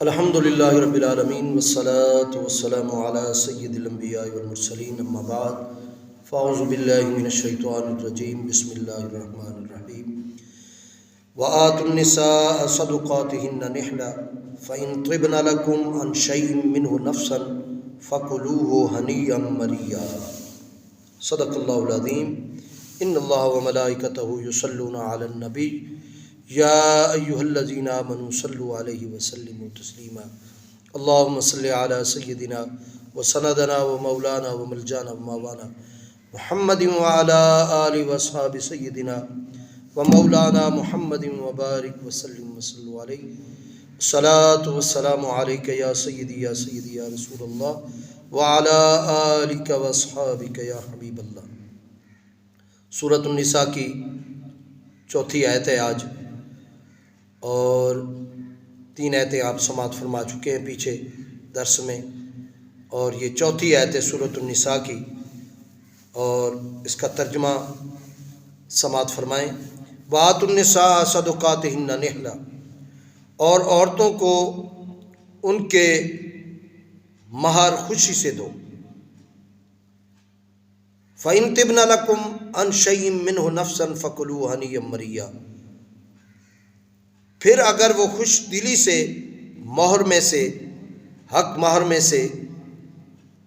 الحمد للہ رب العالمین والصلاة والسلام علی سید الانبیاء والمرسلین اما بعد فاعوذ باللہ من الشیطان الرجیم بسم اللہ الرحمن الرحیم وآتوا النساء صدقاتهن نحلة فإن طبن لكم عن شيء منه نفسا فكلوه هنيئا مريئا صدق اللہ العظیم ان اللہ وملائکتہ یصلون علی النبی یا ایہا الذین آمنوا صلوا علیہ وسلموا تسلیما اللہم صلی علی سیدنا وسندنا ومولانا وملجانا وماوانا محمد وعلی آل واصحاب سیدنا ومولانا محمد وبارک وسلم وصلوا علیہ الصلاة والسلام علیک یا سیدی یا سیدی یا رسول اللہ وعلی آلک واصحابک یا حبیب اللہ۔ سورۃ النساء کی چوتھی آیت ہے آج، اور 3 آیتیں آپ سماعت فرما چکے ہیں پیچھے درس میں، اور یہ چوتھی آیت ہے سورۃ النساء کی، اور اس کا ترجمہ سماعت فرمائیں۔ وآتوا النساء صدقاتهن نحلة، اور عورتوں کو ان کے مہر خوشی سے دو۔ فإن طبن لكم عن شيء منه نفسا فكلوه هنيئا مريئا، پھر اگر وہ خوش دلی سے مہر میں سے حق مہر میں سے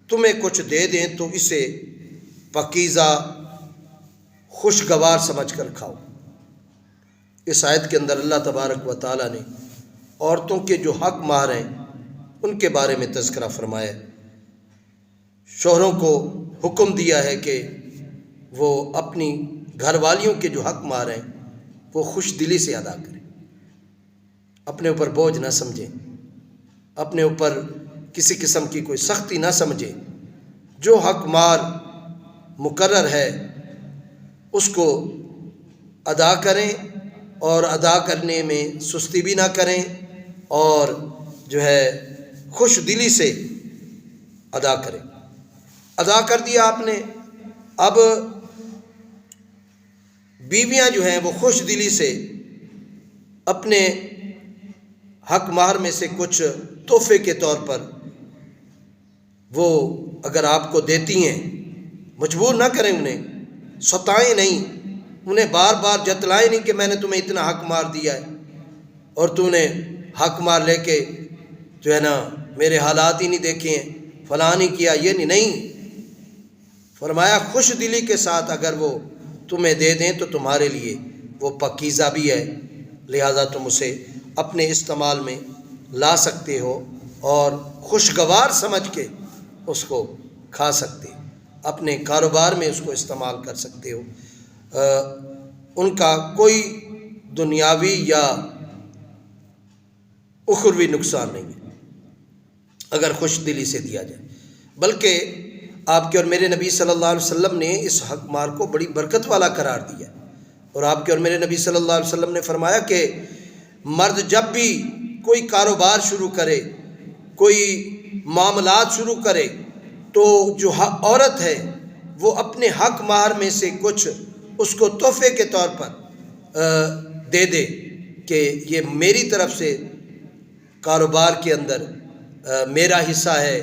تمہیں کچھ دے دیں تو اسے پاکیزہ خوشگوار سمجھ کر کھاؤ۔ اس آیت کے اندر اللہ تبارک و تعالیٰ نے عورتوں کے جو حق مہر ہیں ان کے بارے میں تذکرہ فرمایا ہے۔ شوہروں کو حکم دیا ہے کہ وہ اپنی گھر والیوں کے جو حق مہر ہیں وہ خوش دلی سے ادا کریں، اپنے اوپر بوجھ نہ سمجھیں، اپنے اوپر کسی قسم کی کوئی سختی نہ سمجھیں۔ جو حق مہر مقرر ہے اس کو ادا کریں، اور ادا کرنے میں سستی بھی نہ کریں، اور جو ہے خوش دلی سے ادا کریں۔ ادا کر دیا آپ نے، اب بیویاں جو ہیں وہ خوش دلی سے اپنے حق مہر میں سے کچھ تحفے کے طور پر وہ اگر آپ کو دیتی ہیں، مجبور نہ کریں، انہیں ستائیں نہیں، انہیں بار بار جتلائیں نہیں کہ میں نے تمہیں اتنا حق مہر دیا ہے اور تو نے حق مہر لے کے جو ہے نا میرے حالات ہی نہیں دیکھے ہیں، فلاں نہیں کیا، یہ نہیں۔ فرمایا خوش دلی کے ساتھ اگر وہ تمہیں دے دیں تو تمہارے لیے وہ پاکیزہ بھی ہے، لہذا تم اسے اپنے استعمال میں لا سکتے ہو اور خوشگوار سمجھ کے اس کو کھا سکتے، اپنے کاروبار میں اس کو استعمال کر سکتے ہو۔ ان کا کوئی دنیاوی یا اخروی نقصان نہیں ہے اگر خوش دلی سے دیا جائے، بلکہ آپ کے اور میرے نبی صلی اللہ علیہ وسلم نے اس حق مہر کو بڑی برکت والا قرار دیا، اور آپ کے اور میرے نبی صلی اللہ علیہ وسلم نے فرمایا کہ مرد جب بھی کوئی کاروبار شروع کرے، کوئی معاملات شروع کرے، تو جو عورت ہے وہ اپنے حق مہر میں سے کچھ اس کو تحفے کے طور پر دے دے کہ یہ میری طرف سے کاروبار کے اندر میرا حصہ ہے،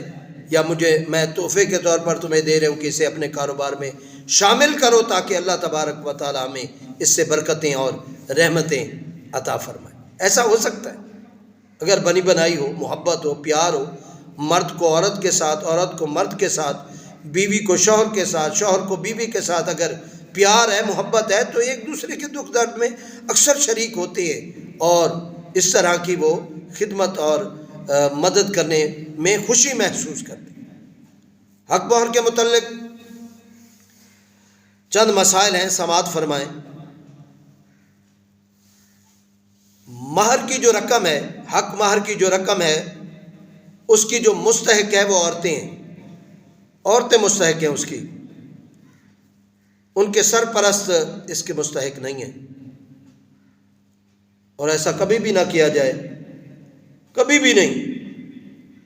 یا میں تحفے کے طور پر تمہیں دے رہا ہوں کہ اسے اپنے کاروبار میں شامل کرو تاکہ اللہ تبارک و تعالیٰ ہمیں اس سے برکتیں اور رحمتیں عطا فرمائے۔ ایسا ہو سکتا ہے اگر بنی بنائی ہو، محبت ہو، پیار ہو، مرد کو عورت کے ساتھ، عورت کو مرد کے ساتھ، بیوی کو شوہر کے ساتھ، شوہر کو بیوی کے ساتھ اگر پیار ہے، محبت ہے، تو ایک دوسرے کے دکھ درد میں اکثر شریک ہوتے ہیں، اور اس طرح کی وہ خدمت اور مدد کرنے میں خوشی محسوس کرتے ہیں۔ حق مہر کے متعلق چند مسائل ہیں، سماعت فرمائیں۔ مہر کی جو رقم ہے، حق مہر کی جو رقم ہے، اس کی جو مستحق ہے وہ عورتیں ہیں، عورتیں مستحق ہیں اس کی، ان کے سرپرست اس کے مستحق نہیں ہیں، اور ایسا کبھی بھی نہ کیا جائے، کبھی بھی نہیں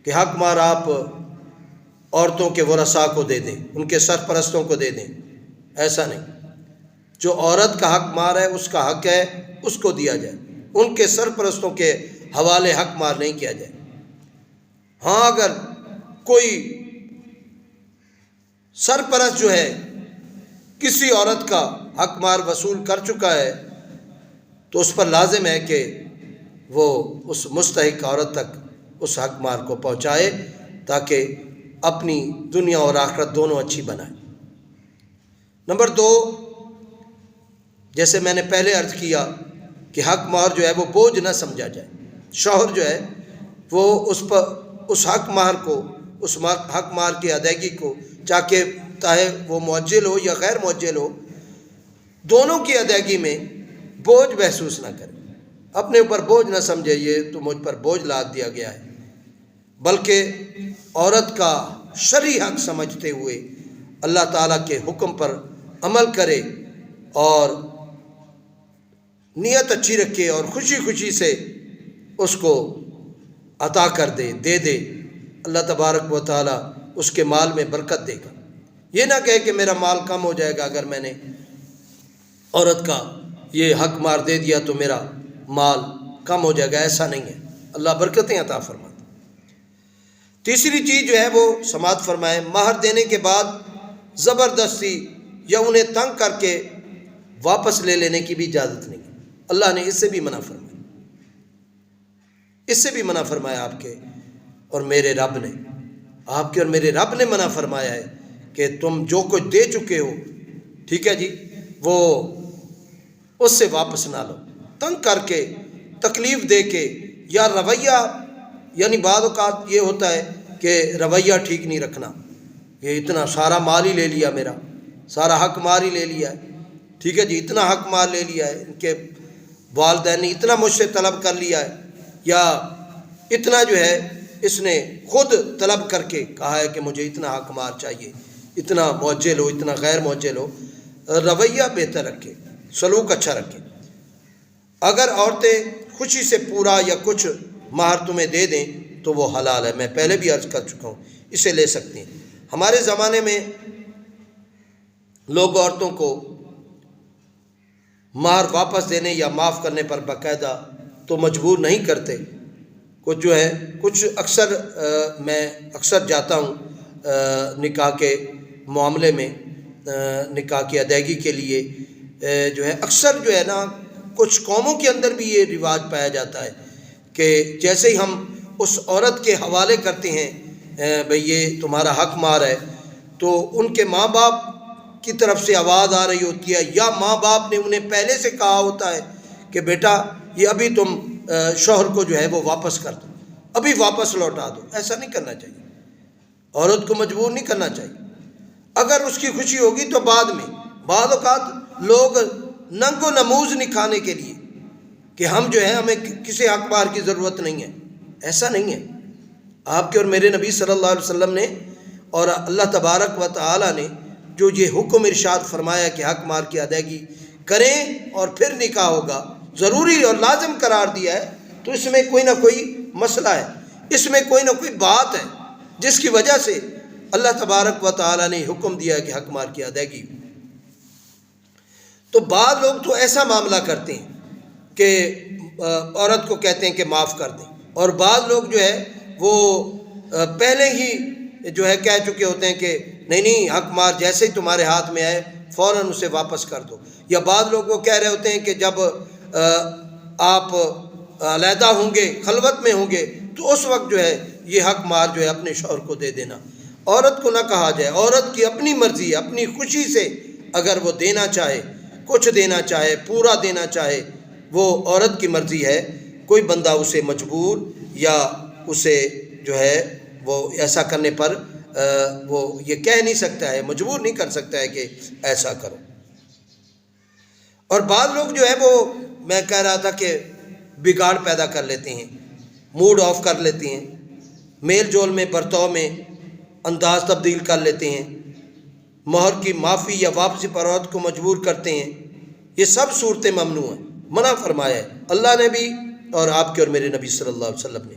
کہ حق مہر آپ عورتوں کے ورثاء کو دے دیں، ان کے سرپرستوں کو دے دیں، ایسا نہیں۔ جو عورت کا حق مہر ہے، اس کا حق ہے، اس کو دیا جائے، ان کے سرپرستوں کے حوالے حق مہر نہیں کیا جائے۔ ہاں اگر کوئی سرپرست جو ہے کسی عورت کا حق مار وصول کر چکا ہے تو اس پر لازم ہے کہ وہ اس مستحق عورت تک اس حق مار کو پہنچائے تاکہ اپنی دنیا اور آخرت دونوں اچھی بنائے۔ نمبر 2، جیسے میں نے پہلے عرض کیا کہ حق مہر جو ہے وہ بوجھ نہ سمجھا جائے۔ شوہر جو ہے وہ اس حق مہر کو، اس حق مہر کی ادائیگی کو، چاہے وہ معجل ہو یا غیر معجل ہو، دونوں کی ادائیگی میں بوجھ محسوس نہ کرے، اپنے اوپر بوجھ نہ سمجھے یہ تو مجھ پر بوجھ لاد دیا گیا ہے، بلکہ عورت کا شرعی حق سمجھتے ہوئے اللہ تعالیٰ کے حکم پر عمل کرے اور نیت اچھی رکھے اور خوشی خوشی سے اس کو عطا کر دے، دے دے۔ اللہ تبارک و تعالیٰ اس کے مال میں برکت دے گا۔ یہ نہ کہے کہ میرا مال کم ہو جائے گا اگر میں نے عورت کا یہ حق مار دے دیا تو میرا مال کم ہو جائے گا، ایسا نہیں ہے، اللہ برکتیں عطا فرماتا۔ تیسری چیز جو ہے وہ سماعت فرمائے، مہر دینے کے بعد زبردستی یا انہیں تنگ کر کے واپس لے لینے کی بھی اجازت نہیں ہے۔ اللہ نے اس سے بھی منع فرمایا، اس سے بھی منع فرمایا آپ کے اور میرے رب نے، آپ کے اور میرے رب نے منع فرمایا ہے کہ تم جو کچھ دے چکے ہو، ٹھیک ہے جی، وہ اس سے واپس نہ لو، تنگ کر کے، تکلیف دے کے، یا رویہ، یعنی بعض اوقات یہ ہوتا ہے کہ رویہ ٹھیک نہیں رکھنا، یہ اتنا سارا مال ہی لے لیا، میرا سارا حق مار ہی لے لیا ہے، ٹھیک ہے جی، اتنا حق مار لے لیا ہے، ان کے والدین نے اتنا مجھ سے طلب کر لیا ہے، یا اتنا جو ہے اس نے خود طلب کر کے کہا ہے کہ مجھے اتنا حق مار چاہیے، اتنا معجل ہو، اتنا غیر معجل ہو۔ رویہ بہتر رکھے، سلوک اچھا رکھے۔ اگر عورتیں خوشی سے پورا یا کچھ مہر تمہیں دے دیں تو وہ حلال ہے، میں پہلے بھی عرض کر چکا ہوں، اسے لے سکتی ہیں۔ ہمارے زمانے میں لوگ عورتوں کو مہر واپس دینے یا معاف کرنے پر باقاعدہ تو مجبور نہیں کرتے، کچھ جو ہے کچھ میں اکثر جاتا ہوں نکاح کے معاملے میں، نکاح کی ادائیگی کے لیے جو ہے اکثر جو ہے نا، کچھ قوموں کے اندر بھی یہ رواج پایا جاتا ہے کہ جیسے ہی ہم اس عورت کے حوالے کرتے ہیں بھئی یہ تمہارا حق مار ہے، تو ان کے ماں باپ کی طرف سے آواز آ رہی ہوتی ہے، یا ماں باپ نے انہیں پہلے سے کہا ہوتا ہے کہ بیٹا یہ ابھی تم شوہر کو جو ہے وہ واپس کر دو، ابھی واپس لوٹا دو۔ ایسا نہیں کرنا چاہیے، عورت کو مجبور نہیں کرنا چاہیے۔ اگر اس کی خوشی ہوگی تو بعد میں، بعض اوقات لوگ ننگ و نموز نکھانے کے لیے کہ ہم جو ہے ہمیں کسی حق مار کی ضرورت نہیں ہے، ایسا نہیں ہے۔ آپ کے اور میرے نبی صلی اللہ علیہ وسلم نے اور اللہ تبارک و تعالی نے جو یہ حکم ارشاد فرمایا کہ حق مار کی ادائیگی کریں اور پھر نکاح ہوگا، ضروری اور لازم قرار دیا ہے، تو اس میں کوئی نہ کوئی مسئلہ ہے، اس میں کوئی نہ کوئی بات ہے جس کی وجہ سے اللہ تبارک و تعالی نے حکم دیا کہ حق مار کی ادائیگی۔ تو بعض لوگ تو ایسا معاملہ کرتے ہیں کہ عورت کو کہتے ہیں کہ معاف کر دیں، اور بعض لوگ جو ہے وہ پہلے ہی جو ہے کہہ چکے ہوتے ہیں کہ نہیں حق مار جیسے ہی تمہارے ہاتھ میں آئے فوراً اسے واپس کر دو۔ یا بعض لوگ وہ کہہ رہے ہوتے ہیں کہ جب آپ علیحدہ ہوں گے، خلوت میں ہوں گے، تو اس وقت جو ہے یہ حق مار جو ہے اپنے شوہر کو دے دینا۔ عورت کو نہ کہا جائے، عورت کی اپنی مرضی ہے، اپنی خوشی سے اگر وہ دینا چاہے، کچھ دینا چاہے، پورا دینا چاہے، وہ عورت کی مرضی ہے، کوئی بندہ اسے مجبور یا اسے جو ہے وہ ایسا کرنے پر وہ یہ کہہ نہیں سکتا ہے، مجبور نہیں کر سکتا ہے کہ ایسا کرو۔ اور بعض لوگ جو ہے وہ، میں کہہ رہا تھا کہ بگاڑ پیدا کر لیتے ہیں، موڈ آف کر لیتے ہیں، میل جول میں، برتاؤ میں انداز تبدیل کر لیتے ہیں، مہر کی معافی یا واپسی پر عورت کو مجبور کرتے ہیں۔ یہ سب صورتیں ممنوع ہیں، منع فرمایا ہے اللہ نے بھی اور آپ کے اور میرے نبی صلی اللہ علیہ وسلم نے،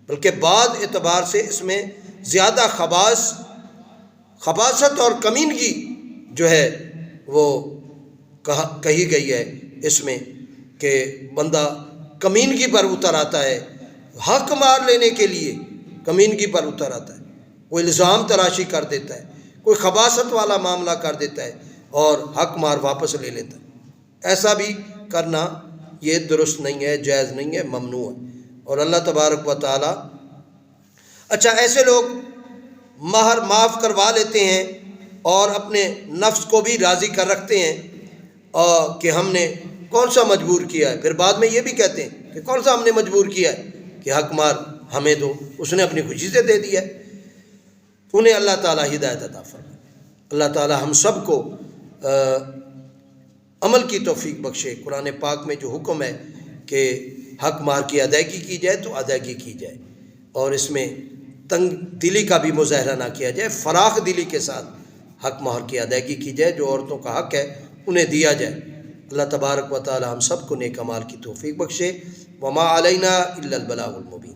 بلکہ بعض اعتبار سے اس میں زیادہ خباثت اور کمینگی جو ہے وہ کہی گئی ہے اس میں، کہ بندہ کمینگی پر اتر آتا ہے حق مار لینے کے لیے، کمینگی پر اتر آتا ہے، کوئی الزام تراشی کر دیتا ہے، کوئی خباثت والا معاملہ کر دیتا ہے اور حق مار واپس لے لیتا ہے۔ ایسا بھی کرنا یہ درست نہیں ہے، جائز نہیں ہے، ممنوع ہے۔ اور اللہ تبارک و تعالی اچھا ایسے لوگ مہر معاف کروا لیتے ہیں اور اپنے نفس کو بھی راضی کر رکھتے ہیں کہ ہم نے کون سا مجبور کیا ہے، پھر بعد میں یہ بھی کہتے ہیں کہ کون سا ہم نے مجبور کیا ہے کہ حق مار ہمیں دو، اس نے اپنی خوشی سے دے دیا ہے۔ انہیں اللہ تعالیٰ ہدایت عطا فرمائے۔ اللہ تعالیٰ ہم سب کو عمل کی توفیق بخشے۔ قرآن پاک میں جو حکم ہے کہ حق مار کی ادائیگی کی جائے تو ادائیگی کی جائے، اور اس میں تنگ دلی کا بھی مظاہرہ نہ کیا جائے، فراخ دلی کے ساتھ حق مہر کی ادائیگی کی جائے، جو عورتوں کا حق ہے انہیں دیا جائے۔ اللہ تبارک و تعالی ہم سب کو نیک اعمال کی توفیق بخشے۔ وما علینا الا البلاغ المبین۔